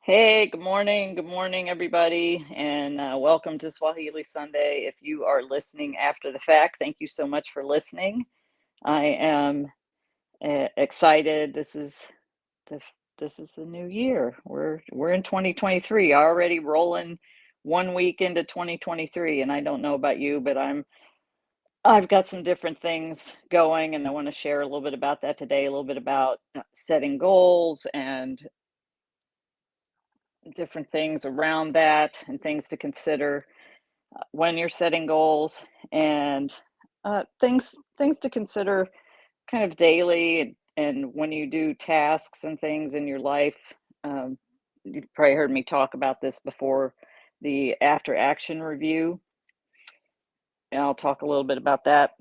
Hey, good morning, everybody, and welcome to Swahili Sunday. If you are listening after the fact, thank you so much for listening. I am excited. The this is the new year. We're in 2023, already rolling 1 week into 2023, and I don't know about you, but I've got some different things going, and I want to share a little bit about that today. A little bit about setting goals and different things around that and things to consider when you're setting goals and things to consider kind of daily and when you do tasks and things in your life. You've probably heard me talk about this before, the after action review, and I'll talk a little bit about that.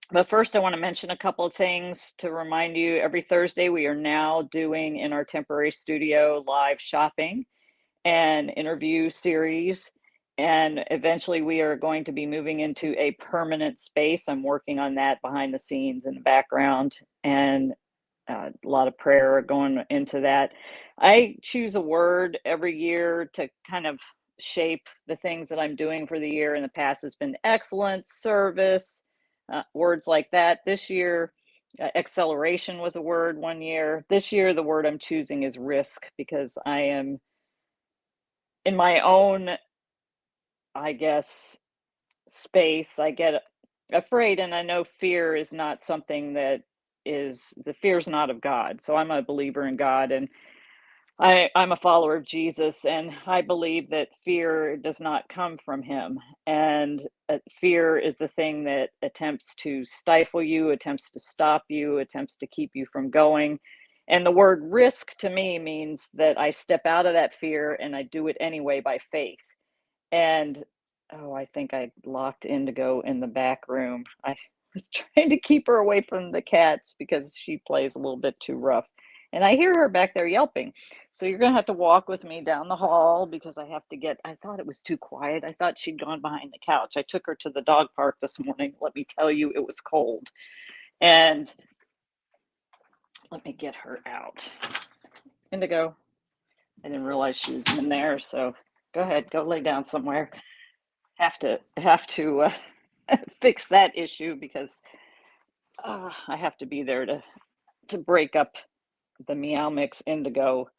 But first, I want to mention a couple of things to remind you. Every Thursday, we are now doing in our temporary studio live shopping and interview series. And eventually, we are going to be moving into a permanent space. I'm working on that behind the scenes in the background, and a lot of prayer going into that. I choose a word every year to kind of shape the things that I'm doing for the year. In the past, has been excellence, service, words like that. This year, acceleration was a word one year. This year, the word I'm choosing is risk because I am in my own, I guess, space. I get afraid, and I know fear is not something that is the fear is not of God. So I'm a believer in God, and I'm a follower of Jesus, and I believe that fear does not come from him. And fear is the thing that attempts to stifle you, attempts to stop you, attempts to keep you from going. And the word risk to me means that I step out of that fear and I do it anyway by faith. And oh, I think I locked Indigo in the back room. I was trying to keep her away from the cats because she plays a little bit too rough. And I hear her back there yelping. So you're going to have to walk with me down the hall because I thought it was too quiet. I thought she'd gone behind the couch. I took her to the dog park this morning. Let me tell you, it was cold. And let me get her out. Indigo, I didn't realize she was in there. So go ahead, go lay down somewhere. Have to fix that issue because I have to be there to break up the Meow Mix Indigo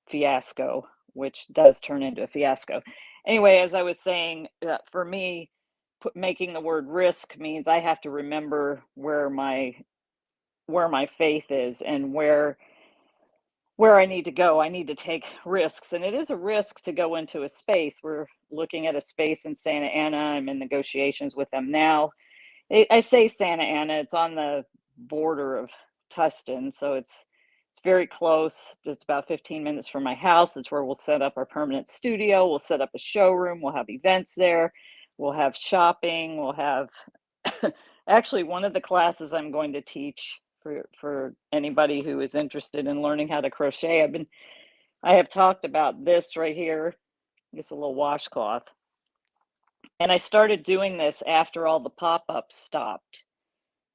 fiasco, which does turn into a fiasco. Anyway, as I was saying, for me, making the word risk means I have to remember where my faith is and where I need to go. I need to take risks, and it is a risk to go into a space. We're looking at a space in Santa Ana. I'm in negotiations with them now. I say Santa Ana, it's on the border of Tustin, so it's very close. It's about 15 minutes from my house. It's where we'll set up our permanent studio. We'll set up a showroom. We'll have events there. We'll have shopping. We'll have actually one of the classes I'm going to teach for anybody who is interested in learning how to crochet. I have talked about this right here. It's a little washcloth. And I started doing this after all the pop-ups stopped.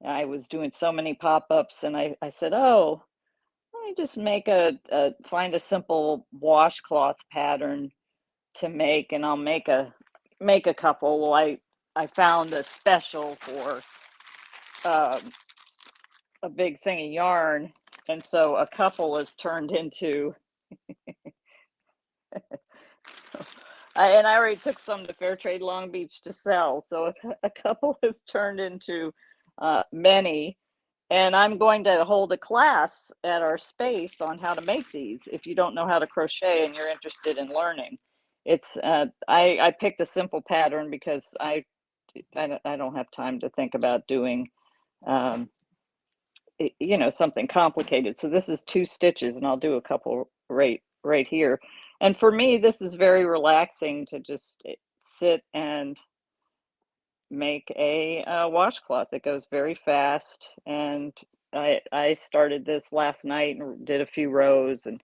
I was doing so many pop-ups, and I said, oh, let me just find a simple washcloth pattern to make, and I'll make a couple. Well, I found a special for um, a big thing of yarn, and so a couple is turned into and I already took some to Fairtrade Long Beach to sell. So a couple has turned into many. And I'm going to hold a class at our space on how to make these. If you don't know how to crochet and you're interested in learning, I picked a simple pattern because I don't have time to think about doing um, something complicated. So this is 2 stitches, and I'll do a couple right here. And for me, this is very relaxing to just sit and make a washcloth. It goes very fast, and I started this last night and did a few rows, and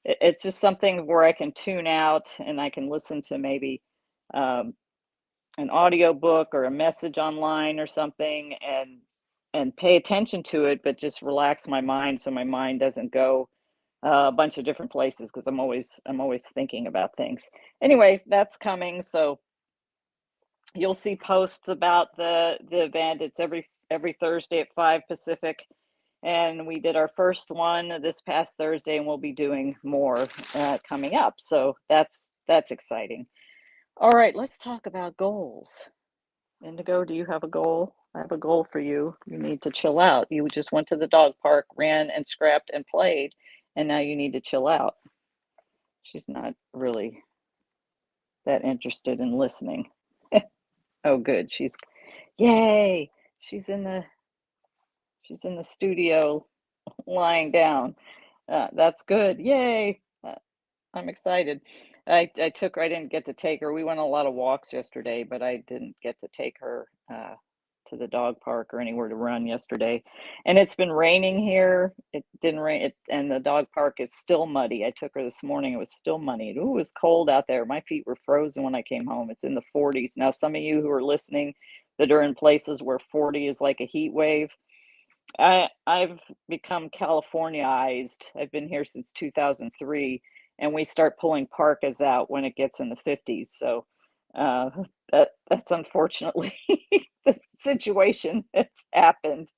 it's just something where I can tune out and I can listen to maybe um, an audio book or a message online or something, and pay attention to it, but just relax my mind so my mind doesn't go a bunch of different places because I'm always thinking about things. Anyways, that's coming, so you'll see posts about the event. It's every Thursday at 5 Pacific, and we did our first one this past Thursday, and we'll be doing more coming up. So that's exciting. All right, let's talk about goals. Indigo, do you have a goal? I have a goal for you. You need to chill out. You just went to the dog park, ran and scrapped and played, and now you need to chill out. She's not really that interested in listening. Oh, good. Yay. She's in the she's in the studio lying down. That's good. Yay. I'm excited. I didn't get to take her. We went on a lot of walks yesterday, but I didn't get to take her to the dog park or anywhere to run yesterday. And it's been raining here. It didn't rain, and the dog park is still muddy. I took her this morning. It was still muddy. Ooh, it was cold out there. My feet were frozen when I came home. It's in the 40s. Now, some of you who are listening that are in places where 40 is like a heat wave, I've become Californiaized. I've been here since 2003, and we start pulling parkas out when it gets in the 50s. So uh, that's unfortunately the situation that's happened.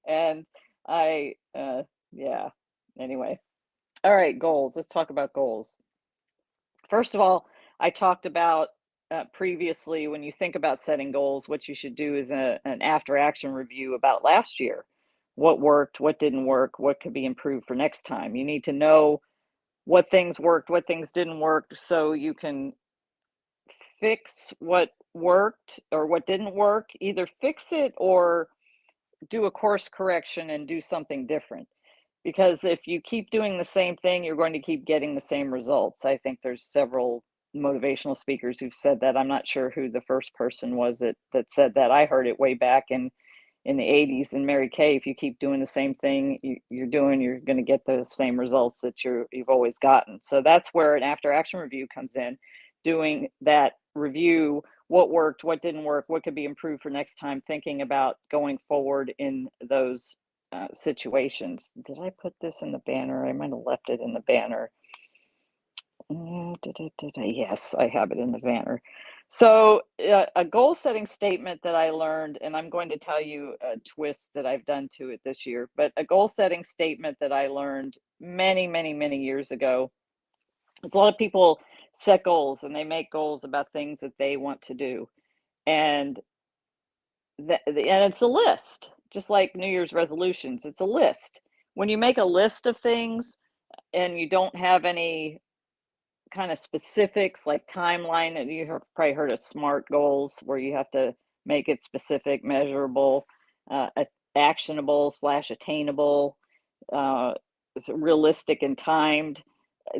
And yeah. Anyway, all right, goals. Let's talk about goals. First of all, I talked about previously when you think about setting goals, what you should do is an after action review about last year. What worked, what didn't work, what could be improved for next time. You need to know what things worked, what things didn't work, so you can fix what worked or what didn't work, either fix it or do a course correction and do something different. Because if you keep doing the same thing, you're going to keep getting the same results. I think there's several motivational speakers who've said that. I'm not sure who the first person was that said that. I heard it way back in the 80s in Mary Kay. If you keep doing the same thing you're doing, you're going to get the same results that you've always gotten. So that's where an after action review comes in, doing that review, what worked, what didn't work, what could be improved for next time, thinking about going forward in those situations. Did I put this in the banner? I might have left it in the banner. Yes, I have it in the banner. So a goal setting statement that I learned, and I'm going to tell you a twist that I've done to it this year, but a goal setting statement that I learned many, many, many years ago is a lot of people set goals and they make goals about things that they want to do. And and it's a list, just like New Year's resolutions. It's a list. When you make a list of things and you don't have any kind of specifics like timeline, and you have probably heard of SMART goals where you have to make it specific, measurable, actionable slash attainable, realistic and timed.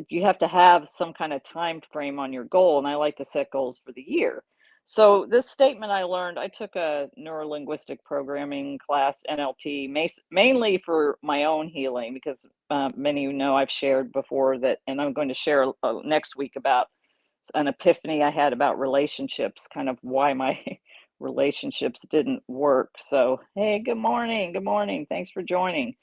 You have to have some kind of time frame on your goal, and I like to set goals for the year. So this statement I learned, I took a neurolinguistic programming class, NLP, mainly for my own healing, because many of you know I've shared before that, and I'm going to share next week about an epiphany I had about relationships, kind of why my relationships didn't work. So, hey, good morning, thanks for joining.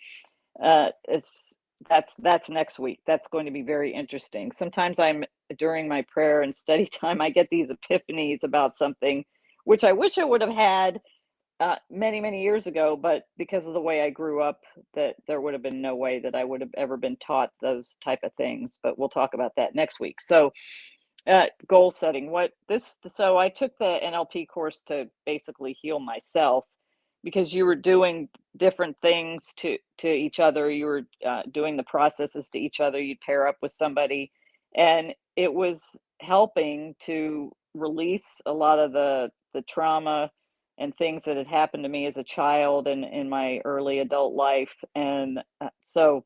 It's that's next week. That's going to be very interesting. Sometimes I'm during my prayer and study time, I get these epiphanies about something, which I wish I would have had many, many years ago, but because of the way I grew up, that there would have been no way that I would have ever been taught those type of things. But we'll talk about that next week. So goal setting, so I took the NLP course to basically heal myself, because you were doing different things to each other. You were doing the processes to each other. You'd pair up with somebody, and it was helping to release a lot of the trauma and things that had happened to me as a child and in my early adult life. And so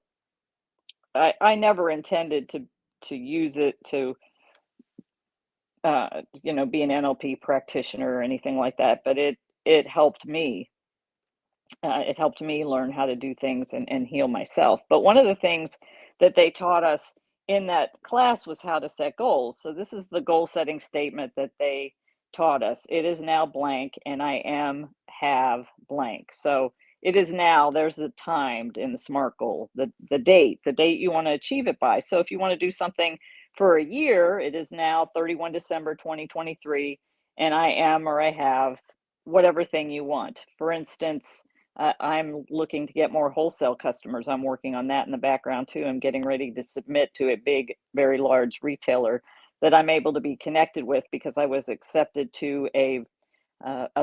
I never intended to use it to be an NLP practitioner or anything like that, but it helped me. It helped me learn how to do things and heal myself. But one of the things that they taught us in that class was how to set goals. So this is the goal setting statement that they taught us. It is now blank, and I have blank. So it is now. There's the timed in the SMART goal, the date you want to achieve it by. So if you want to do something for a year, it is now 31 December 2023, and I am or I have whatever thing you want. For instance, I'm looking to get more wholesale customers. I'm working on that in the background too. I'm getting ready to submit to a big, very large retailer that I'm able to be connected with because I was accepted to a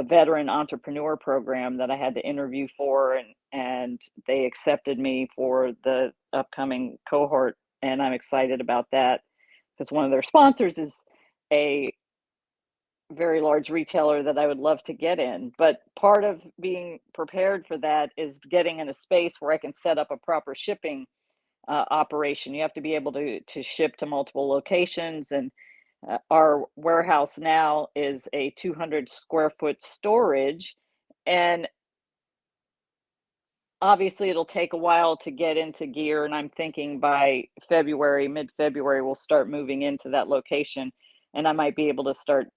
veteran entrepreneur program that I had to interview for, and they accepted me for the upcoming cohort, and I'm excited about that because one of their sponsors is a very large retailer that I would love to get in. But part of being prepared for that is getting in a space where I can set up a proper shipping operation. You have to be able to ship to multiple locations, and our warehouse now is a 200 square foot storage, and obviously it'll take a while to get into gear. And I'm thinking by February, mid-February, we'll start moving into that location, and I might be able to start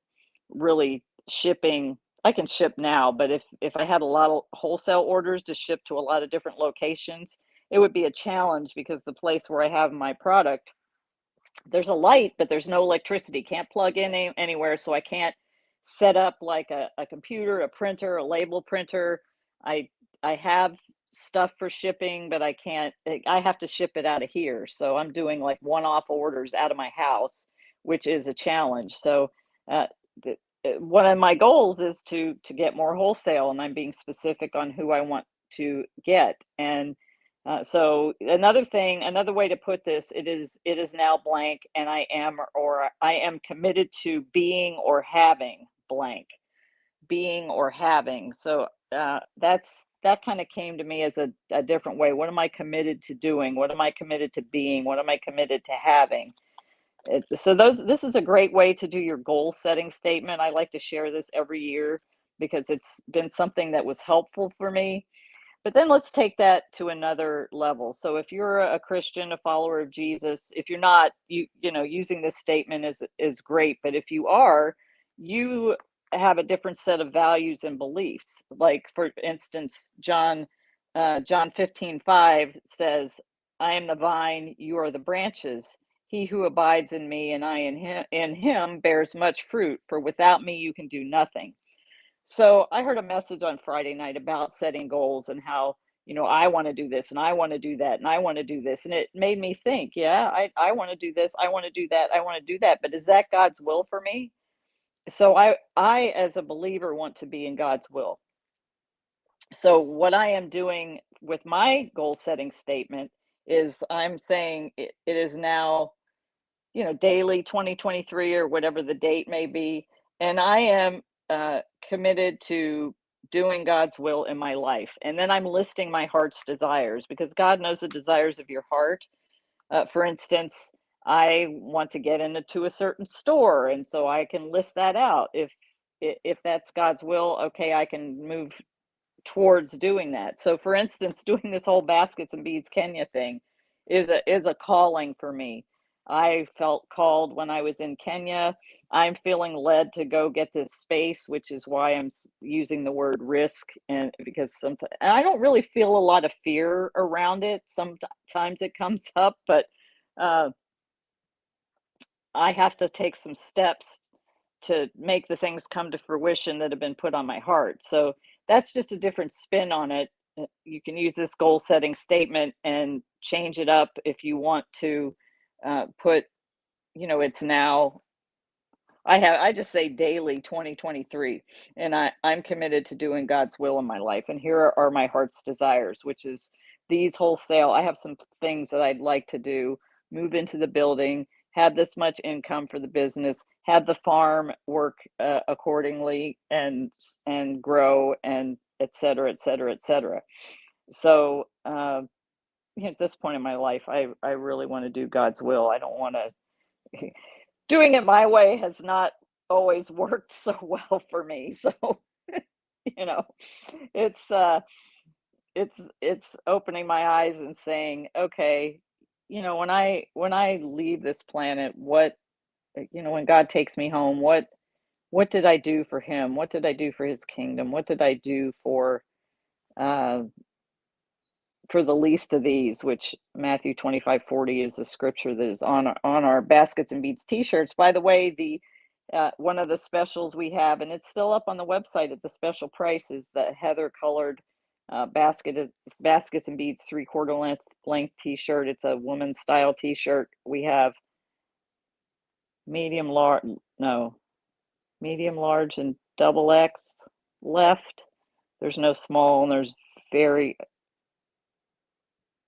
really shipping. I can ship now, but if I had a lot of wholesale orders to ship to a lot of different locations, it would be a challenge because the place where I have my product, there's a light, but there's no electricity. Can't plug in anywhere, so I can't set up like a computer, a printer, a label printer. I I have stuff for shipping, but I can't. I have to ship it out of here. So I'm doing like one-off orders out of my house, which is a challenge. So uh, one of my goals is to get more wholesale, and I'm being specific on who I want to get. And so another thing, another way to put this, it is now blank, and I am committed to being or having blank, being or having. So that kind of came to me as a different way. What am I committed to doing? What am I committed to being? What am I committed to having? So this is a great way to do your goal setting statement. I like to share this every year because it's been something that was helpful for me. But then let's take that to another level. So if you're a Christian, a follower of Jesus, if you're not, using this statement is great. But if you are, you have a different set of values and beliefs. Like for instance, John 15:5 says, "I am the vine, you are the branches. He who abides in me and I in him bears much fruit, for without me you can do nothing." So I heard a message on Friday night about setting goals and how, I want to do this and I want to do that and I want to do this. And it made me think, yeah, I want to do this. I want to do that. I want to do that. But is that God's will for me? So I, as a believer, want to be in God's will. So what I am doing with my goal setting statement is I'm saying it is now, daily 2023 or whatever the date may be. And I am committed to doing God's will in my life. And then I'm listing my heart's desires because God knows the desires of your heart. For instance, I want to get into a certain store, and so I can list that out. If that's God's will, okay, I can move towards doing that. So for instance, doing this whole baskets and beads Kenya thing is a calling for me. I felt called when I was in Kenya. I'm feeling led to go get this space, which is why I'm using the word risk, and because sometimes I don't really feel a lot of fear around it. Sometimes it comes up, but uh, I have to take some steps to make the things come to fruition that have been put on my heart. So that's just a different spin on it. You can use this goal setting statement and change it up if you want to put, it's now. I just say daily 2023, and I'm committed to doing God's will in my life. And here are my heart's desires, which is these wholesale. I have some things that I'd like to do: move into the building, have this much income for the business, have the farm work accordingly, and grow, and et cetera, et cetera, et cetera. So at this point in my life, I really want to do God's will. I don't want to. Doing it my way has not always worked so well for me. So, you know, it's it's opening my eyes and saying, okay, when I leave this planet, when God takes me home, what did I do for him? What did I do for his kingdom? What did I do for uh, for the least of these, which Matthew 25:40 is the scripture that is on our Baskets and Beads t-shirts. By the way, the one of the specials we have, and it's still up on the website at the special price, is the heather colored Baskets and Beads 3/4 length t-shirt. It's a woman's style t-shirt. We have medium large, no, medium large and double X left. There's no small, and there's very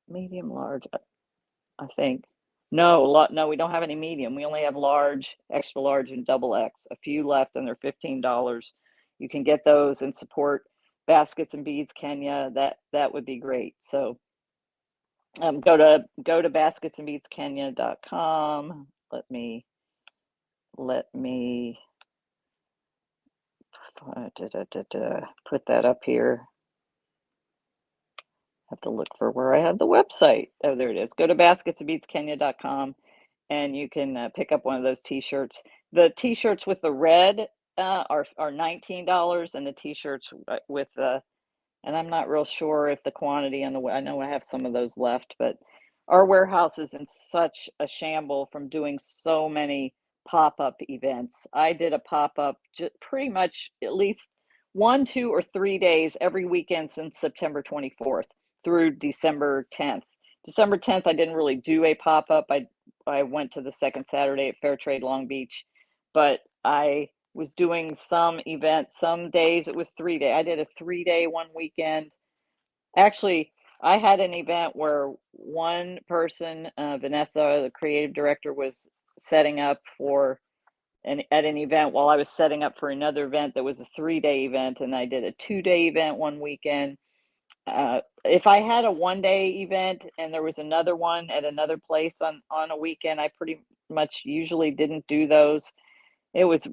medium large, I think. No, we don't have any medium. We only have large, extra large, and double X. A few left, and they're $15. You can get those and support Baskets and Beads Kenya. That would be great. So go to basketsandbeadskenya.com. Let me put that up here. Have to look for where I have the website. Oh, there it is. Go to basketsandbeadskenya.com and you can pick up one of those t-shirts. The t-shirts with the red are $19, and the t-shirts with the, and I'm not real sure if the quantity on the, I know I have some of those left, but our warehouse is in such a shamble from doing so many pop-up events. I did a pop-up pretty much at least 1, 2, or 3 days every weekend since September 24th through December 10th. December 10th, I didn't really do a pop-up. I went to the second Saturday at Fair Trade Long Beach, but I was doing some events. Some days it was 3 day. I did a 3-day one weekend. Actually, I had an event where one person, Vanessa, the creative director, was setting up for at an event while I was setting up for another event that was a 3-day event, and I did a 2-day event one weekend. If I had a 1-day event and there was another one at another place on a weekend, I pretty much usually didn't do those. It was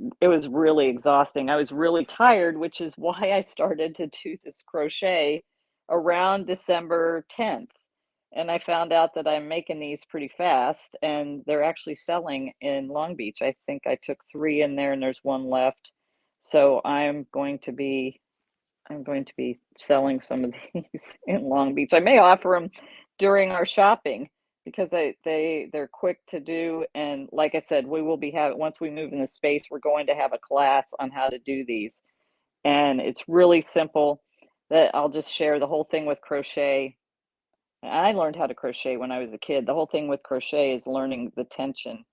really exhausting. I was really tired, which is why I started to do this crochet around December 10th. And I found out that I'm making these pretty fast, and they're actually selling in Long Beach. I think I took 3 in there and there's 1 left. So I'm going to be selling some of these in Long Beach. I may offer them during our shopping because they're quick to do. And like I said, we will be having, once we move in the space, we're going to have a class on how to do these. And it's really simple. That I'll just share the whole thing with crochet. I learned how to crochet when I was a kid. The whole thing with crochet is learning the tension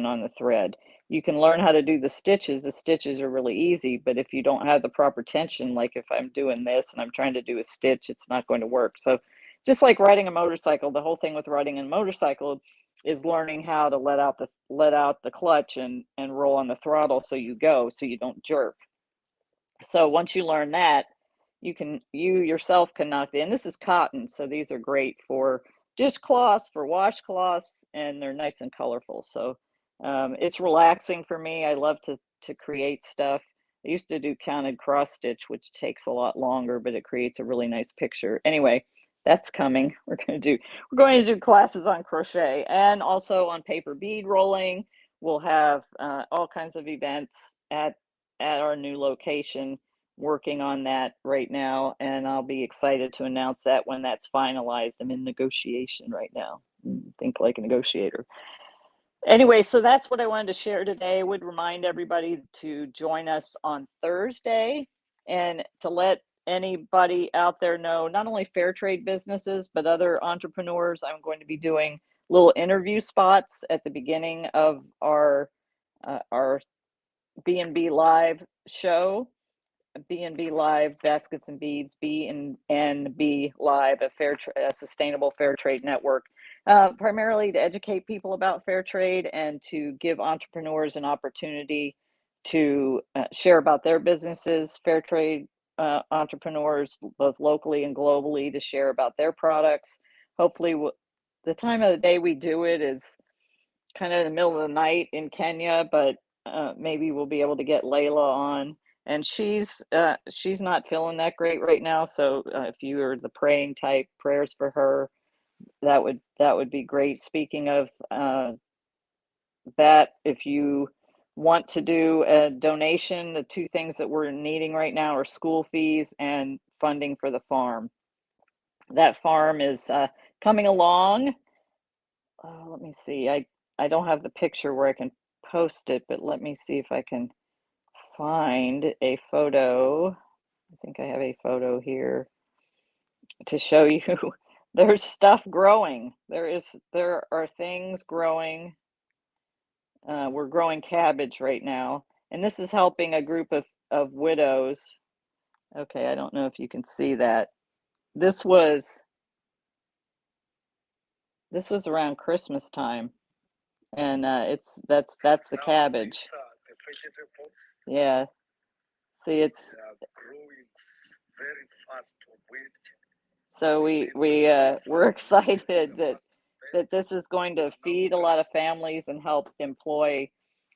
on the thread. You can learn how to do the stitches. The stitches are really easy, but if you don't have the proper tension, like if I'm doing this and I'm trying to do a stitch, it's not going to work. So just like riding a motorcycle, the whole thing with riding a motorcycle is learning how to let out the clutch and roll on the throttle so you don't jerk. So once you learn that, you yourself can knock in. This is cotton, so these are great for dishcloths, for washcloths, and they're nice and colorful. So it's relaxing for me. I love to create stuff. I used to do counted cross stitch, which takes a lot longer, but it creates a really nice picture. Anyway, that's coming. We're going to do classes on crochet and also on paper bead rolling. We'll have all kinds of events at our new location, working on that right now, and I'll be excited to announce that when that's finalized. I'm in negotiation right now. Think like a negotiator. Anyway, so that's what I wanted to share today. I would remind everybody to join us on Thursday, and to let anybody out there know, not only fair trade businesses, but other entrepreneurs. I'm going to be doing little interview spots at the beginning of our B&B Live show. B&B Live, Baskets and Beads, B&B Live, a sustainable fair trade network, primarily to educate people about fair trade and to give entrepreneurs an opportunity to share about their businesses, fair trade entrepreneurs, both locally and globally, to share about their products. Hopefully, the time of the day we do it is kind of in the middle of the night in Kenya, but maybe we'll be able to get Layla on. And she's not feeling that great right now. So if you are the praying type, prayers for her, that would be great. Speaking of that, if you want to do a donation, the 2 things that we're needing right now are school fees and funding for the farm. That farm is coming along. Let me see. I don't have the picture where I can post it, but let me see if I can find a photo. I think I have a photo here to show you. There's stuff growing. There are things growing. We're growing cabbage right now, and this is helping a group of widows. Okay, I don't know if you can see that. This was around Christmas time, and that's the cabbage. Yeah, see, it's very fast to wait. so we're excited that this is going to feed a lot of families and help employ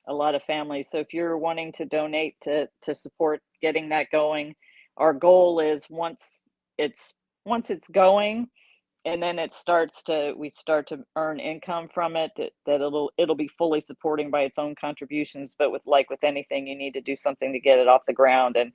a lot of families. So if you're wanting to donate to support getting that going, our goal is once it's going, and then we start to earn income from it, that it'll be fully supporting by its own contributions. But with anything, you need to do something to get it off the ground, and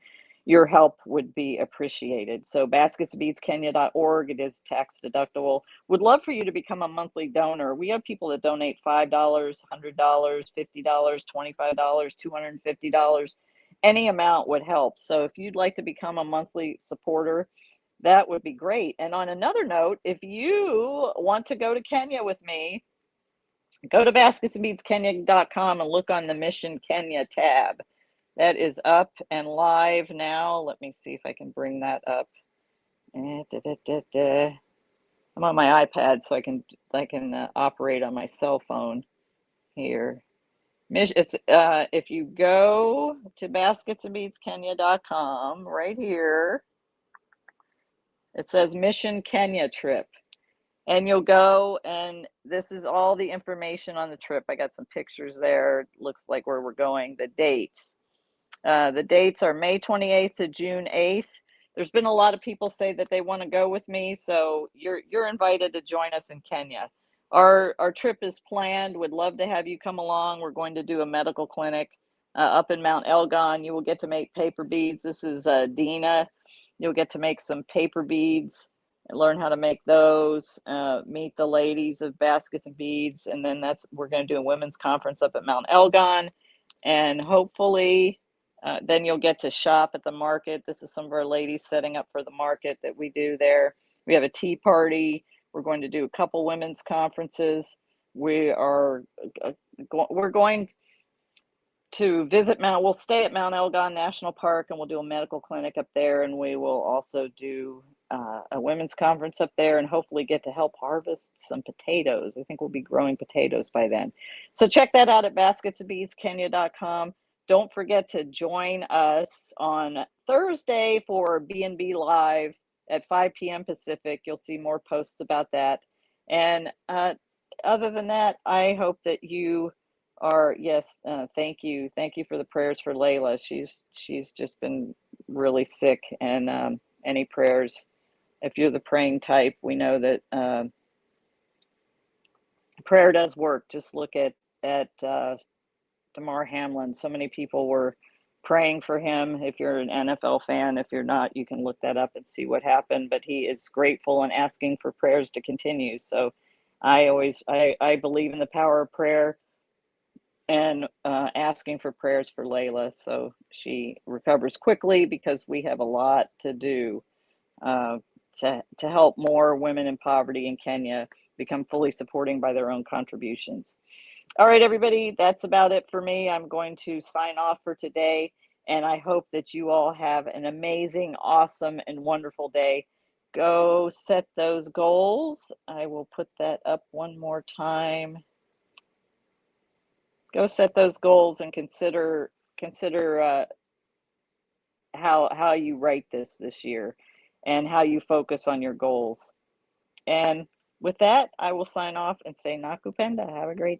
your help would be appreciated. So basketsofbeadskenya.org, it is tax deductible. Would love for you to become a monthly donor. We have people that donate $5, $100, $50, $25, $250. Any amount would help. So if you'd like to become a monthly supporter, that would be great. And on another note, if you want to go to Kenya with me, go to basketsofbeadskenya.com and look on the Mission Kenya tab. That is up and live now. Let me see if I can bring that up. I'm on my iPad, so I can operate on my cell phone here. It's if you go to basketsofbeadskenya.com right here, it says Mission Kenya trip. And you'll go, and this is all the information on the trip. I got some pictures there. Looks like where we're going. The dates. The dates are May 28th to June 8th. There's been a lot of people say that they want to go with me, so you're invited to join us in Kenya. Our trip is planned. Would love to have you come along. We're going to do a medical clinic up in Mount Elgon. You will get to make paper beads. This is Dina. You'll get to make some paper beads and learn how to make those. Meet the ladies of Baskets and Beads, and then we're going to do a women's conference up at Mount Elgon, and hopefully. Then you'll get to shop at the market. This is some of our ladies setting up for the market that we do there. We have a tea party. We're going to do a couple women's conferences. We're going to visit we'll stay at Mount Elgon National Park, and we'll do a medical clinic up there, and we will also do a women's conference up there, and hopefully get to help harvest some potatoes. I think we'll be growing potatoes by then. So check that out at basketsofbeadskenya.com. Don't forget to join us on Thursday for B&B Live at 5 p.m. Pacific. You'll see more posts about that. And other than that, I hope that you are, yes, thank you. Thank you for the prayers for Layla. She's just been really sick, and any prayers, if you're the praying type, we know that prayer does work. Just look at Damar Hamlin. So many people were praying for him. If you're an NFL fan, if you're not, you can look that up and see what happened. But he is grateful and asking for prayers to continue. So I believe in the power of prayer, and asking for prayers for Layla so she recovers quickly, because we have a lot to do to help more women in poverty in Kenya become fully supporting by their own contributions. All right, everybody, that's about it for me. I'm going to sign off for today, and I hope that you all have an amazing, awesome, and wonderful day. Go set those goals. I will put that up one more time. Go set those goals and consider how you write this year, and how you focus on your goals. And with that, I will sign off and say Nakupenda. Have a great